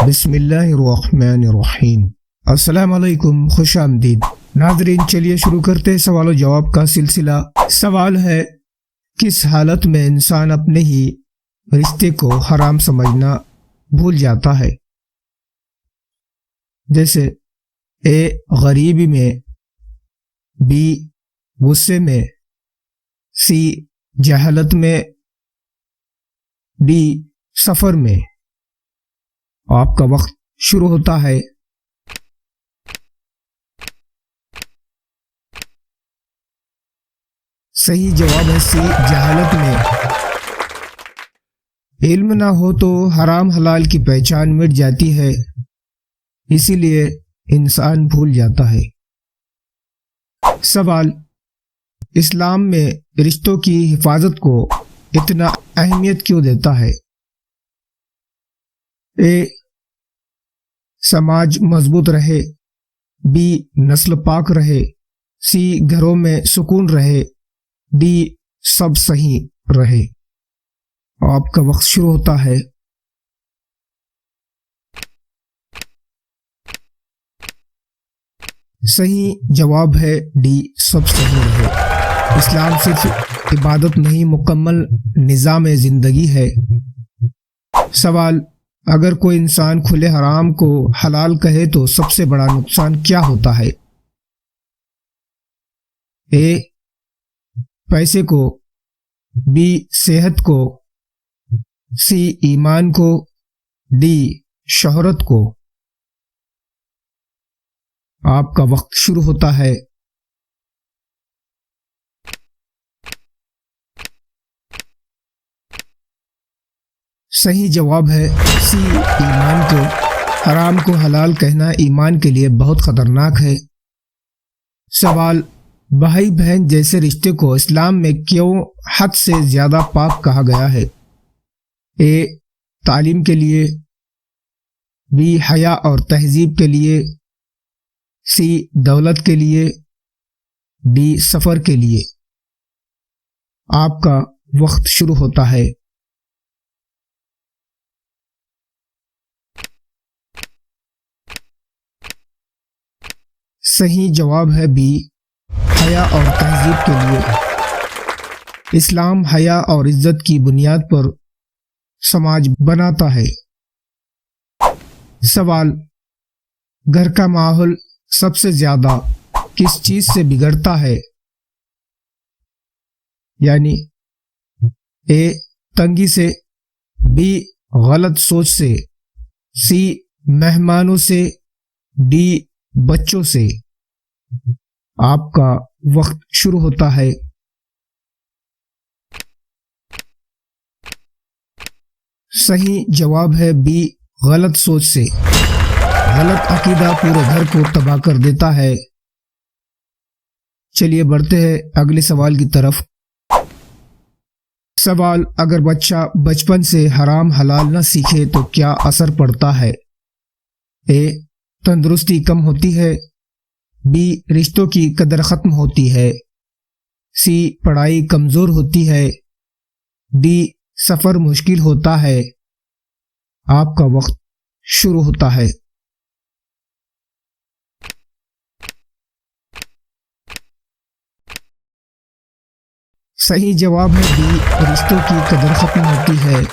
بسم اللہ الرحمن الرحیم۔ السلام علیکم، خوش آمدید ناظرین۔ چلیے شروع کرتے ہیں سوال و جواب کا سلسلہ۔ سوال ہے، کس حالت میں انسان اپنے ہی رشتے کو حرام سمجھنا بھول جاتا ہے؟ جیسے اے غریبی میں، بی غصے میں، سی جہالت میں، ڈی سفر میں۔ آپ کا وقت شروع ہوتا ہے۔ صحیح جواب ہے سی جہالت میں۔ علم نہ ہو تو حرام حلال کی پہچان مٹ جاتی ہے، اسی لیے انسان بھول جاتا ہے۔ سوال، اسلام میں رشتوں کی حفاظت کو اتنا اہمیت کیوں دیتا ہے؟ اے سماج مضبوط رہے، بی نسل پاک رہے، سی گھروں میں سکون رہے، ڈی سب صحیح رہے۔ آپ کا وقت شروع ہوتا ہے۔ صحیح جواب ہے ڈی سب صحیح رہے۔ اسلام صرف عبادت نہیں، مکمل نظام زندگی ہے۔ سوال، اگر کوئی انسان کھلے حرام کو حلال کہے تو سب سے بڑا نقصان کیا ہوتا ہے؟ اے پیسے کو، بی صحت کو، سی ایمان کو، ڈی شہرت کو۔ آپ کا وقت شروع ہوتا ہے۔ صحیح جواب ہے سی ایمان کو۔ حرام کو حلال کہنا ایمان کے لیے بہت خطرناک ہے۔ سوال، بھائی بہن جیسے رشتے کو اسلام میں کیوں حد سے زیادہ پاک کہا گیا ہے؟ اے تعلیم کے لیے، بی حیا اور تہذیب کے لیے، سی دولت کے لیے، ڈی سفر کے لیے۔ آپ کا وقت شروع ہوتا ہے۔ صحیح جواب ہے بی حیا اور تہذیب کے لیے۔ اسلام حیا اور عزت کی بنیاد پر سماج بناتا ہے۔ سوال، گھر کا ماحول سب سے زیادہ کس چیز سے بگڑتا ہے؟ یعنی اے تنگی سے، بی غلط سوچ سے، سی مہمانوں سے، ڈی بچوں سے۔ آپ کا وقت شروع ہوتا ہے۔ صحیح جواب ہے بی غلط سوچ سے۔ غلط عقیدہ پورے گھر کو تباہ کر دیتا ہے۔ چلیے بڑھتے ہیں اگلے سوال کی طرف۔ سوال، اگر بچہ بچپن سے حرام حلال نہ سیکھے تو کیا اثر پڑتا ہے؟ اے تندرستی کم ہوتی ہے، بی رشتوں کی قدر ختم ہوتی ہے، سی پڑھائی کمزور ہوتی ہے، ڈی سفر مشکل ہوتا ہے۔ آپ کا وقت شروع ہوتا ہے۔ صحیح جواب ہے بی رشتوں کی قدر ختم ہوتی ہے۔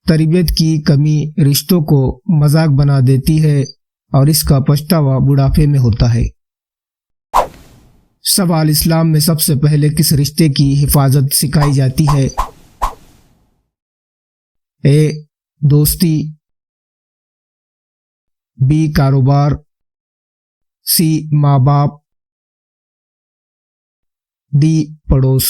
تربیت کی کمی رشتوں کو مذاق بنا دیتی ہے اور اس کا پچھتاوا بڑھاپے میں ہوتا ہے۔ سوال، اسلام میں سب سے پہلے کس رشتے کی حفاظت سکھائی جاتی ہے؟ اے دوستی، بی کاروبار، سی ماں باپ، ڈی پڑوس۔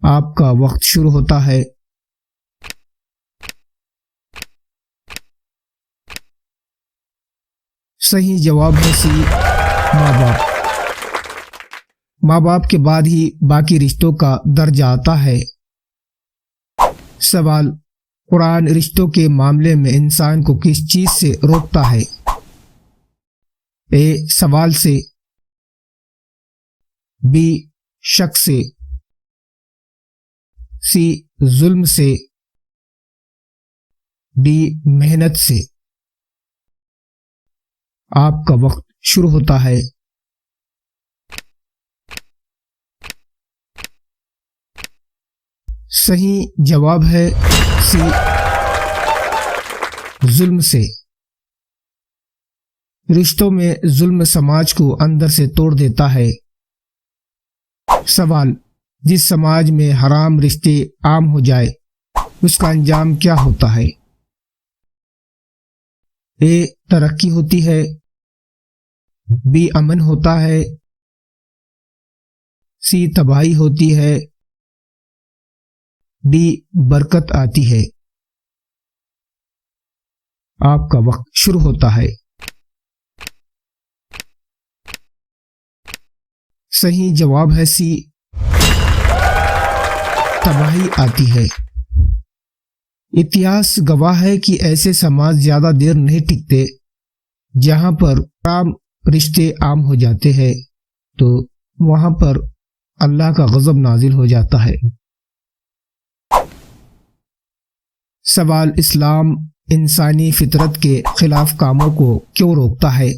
آپ کا وقت شروع ہوتا ہے۔ صحیح جواب ہے سی ماں باپ۔ ماں باپ کے بعد ہی باقی رشتوں کا درجہ آتا ہے۔ سوال، قرآن رشتوں کے معاملے میں انسان کو کس چیز سے روکتا ہے؟ اے سوال سے، بی شک سے، سی ظلم سے، ڈی محنت سے۔ آپ کا وقت شروع ہوتا ہے۔ صحیح جواب ہے سی، ظلم سے۔ رشتوں میں ظلم سماج کو اندر سے توڑ دیتا ہے۔ سوال، جس سماج میں حرام رشتے عام ہو جائے اس کا انجام کیا ہوتا ہے؟ اے ترقی ہوتی ہے، بی امن ہوتا ہے، سی تباہی ہوتی ہے، ڈی برکت آتی ہے۔ آپ کا وقت شروع ہوتا ہے۔ صحیح جواب ہے سی، تباہی آتی ہے۔ اتہاس گواہ ہے کہ ایسے سماج زیادہ دیر نہیں ٹکتے جہاں پر حرام رشتے عام ہو جاتے ہیں تو وہاں پر اللہ کا غضب نازل ہو جاتا ہے۔ سوال، اسلام انسانی فطرت کے خلاف کاموں کو کیوں روکتا ہے؟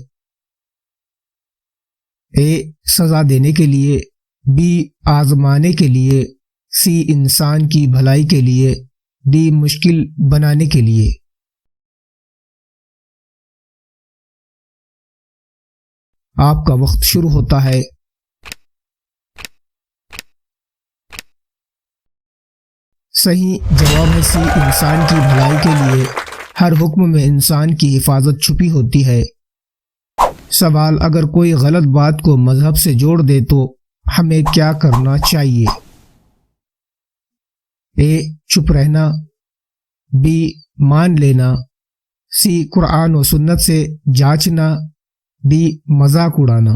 اے سزا دینے کے لیے، بی آزمانے کے لیے، سی انسان کی بھلائی کے لیے، ڈی مشکل بنانے کے لیے۔ آپ کا وقت شروع ہوتا ہے۔ صحیح جواب ہے سی، انسان کی بھلائی کے لیے۔ ہر حکم میں انسان کی حفاظت چھپی ہوتی ہے۔ سوال، اگر کوئی غلط بات کو مذہب سے جوڑ دے تو ہمیں کیا کرنا چاہیے؟ اے چپ رہنا، بی مان لینا، سی قرآن و سنت سے جانچنا، ڈی مذاق اڑانا۔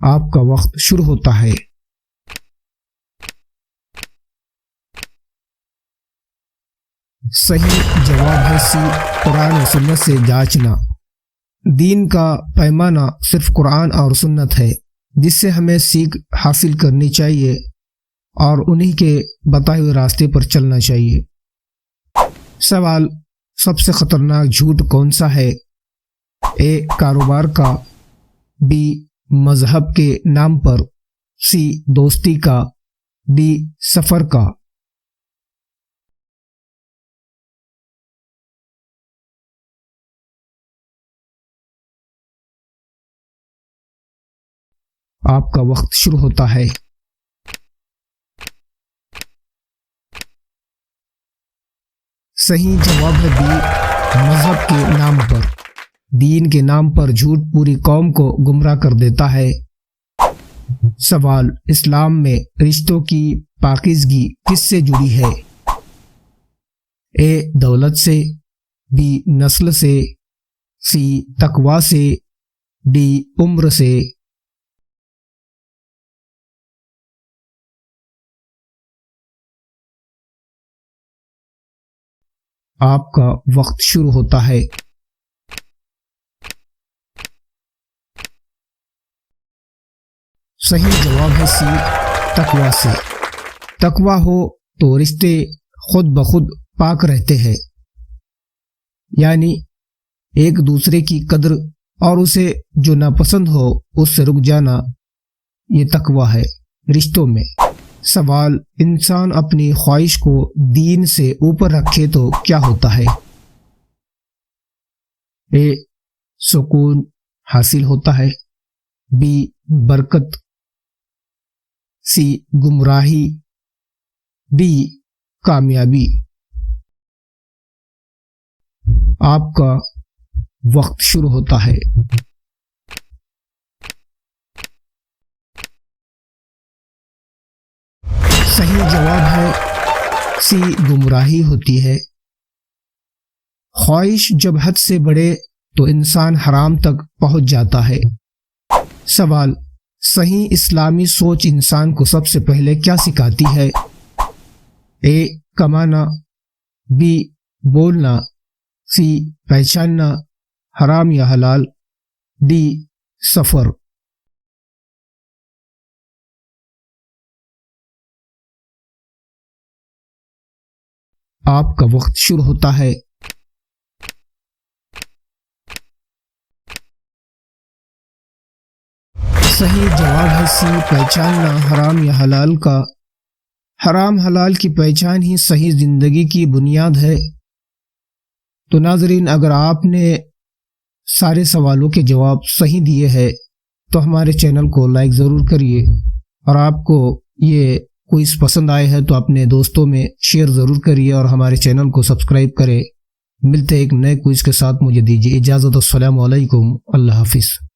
آپ کا وقت شروع ہوتا ہے۔ صحیح جواب ہے سی، قرآن و سنت سے جانچنا۔ دین کا پیمانہ صرف قرآن اور سنت ہے جس سے ہمیں سیکھ حاصل کرنی چاہیے اور انہی کے بتائے ہوئے راستے پر چلنا چاہیے۔ سوال، سب سے خطرناک جھوٹ کون سا ہے؟ اے کاروبار کا، بی مذہب کے نام پر، سی دوستی کا، ڈی سفر کا۔ آپ کا وقت شروع ہوتا ہے۔ صحیح جواب ہے بی، مذہب کے نام پر۔ دین کے نام پر جھوٹ پوری قوم کو گمراہ کر دیتا ہے۔ سوال، اسلام میں رشتوں کی پاکیزگی کس سے جڑی ہے؟ اے دولت سے، بی نسل سے، سی تقوی سے، ڈی عمر سے۔ آپ کا وقت شروع ہوتا ہے۔ صحیح جواب ہے سی، تقوی سے۔ تقوی ہو تو رشتے خود بخود پاک رہتے ہیں، یعنی ایک دوسرے کی قدر اور اسے جو ناپسند ہو اس سے رک جانا، یہ تقوی ہے رشتوں میں۔ سوال، انسان اپنی خواہش کو دین سے اوپر رکھے تو کیا ہوتا ہے؟ اے سکون حاصل ہوتا ہے، بی برکت، سی گمراہی، ڈی کامیابی۔ آپ کا وقت شروع ہوتا ہے۔ صحیح جواب ہے سی، گمراہی ہوتی ہے۔ خواہش جب حد سے بڑھے تو انسان حرام تک پہنچ جاتا ہے۔ سوال، صحیح اسلامی سوچ انسان کو سب سے پہلے کیا سکھاتی ہے؟ اے کمانا، بی بولنا، سی پہچاننا حرام یا حلال، ڈی سفر۔ آپ کا وقت شروع ہوتا ہے۔ صحیح جواب ہے سی، پہچاننا حرام یا حلال کا۔ حرام حلال کی پہچان ہی صحیح زندگی کی بنیاد ہے۔ تو ناظرین، اگر آپ نے سارے سوالوں کے جواب صحیح دیے ہیں تو ہمارے چینل کو لائک ضرور کریے، اور آپ کو یہ کوئز پسند آئے ہے تو اپنے دوستوں میں شیئر ضرور کریے اور ہمارے چینل کو سبسکرائب کرے۔ ملتے ایک نئے کوئز کے ساتھ، مجھے دیجیے اجازت۔ السلام علیکم، اللہ حافظ۔